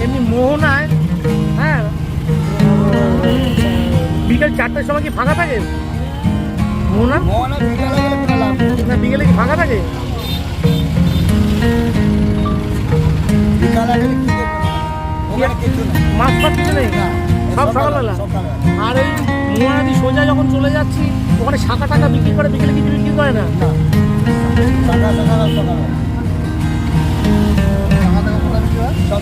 এমনি মোহনায়, হ্যাঁ, বিকেল 4টার সময় কি ফাঁকা থাকে মোহনা? না, বিকেলে কি ফাঁকা থাকে? মাছ ফাছ কিছু নেই, সব সকালবেলা। আর এই মোহনাদি সোজা যখন চলে যাচ্ছি ওখানে শাঁখা টাকা বিক্রি করে, বিকেলে কিছু বিক্রি করে না? সব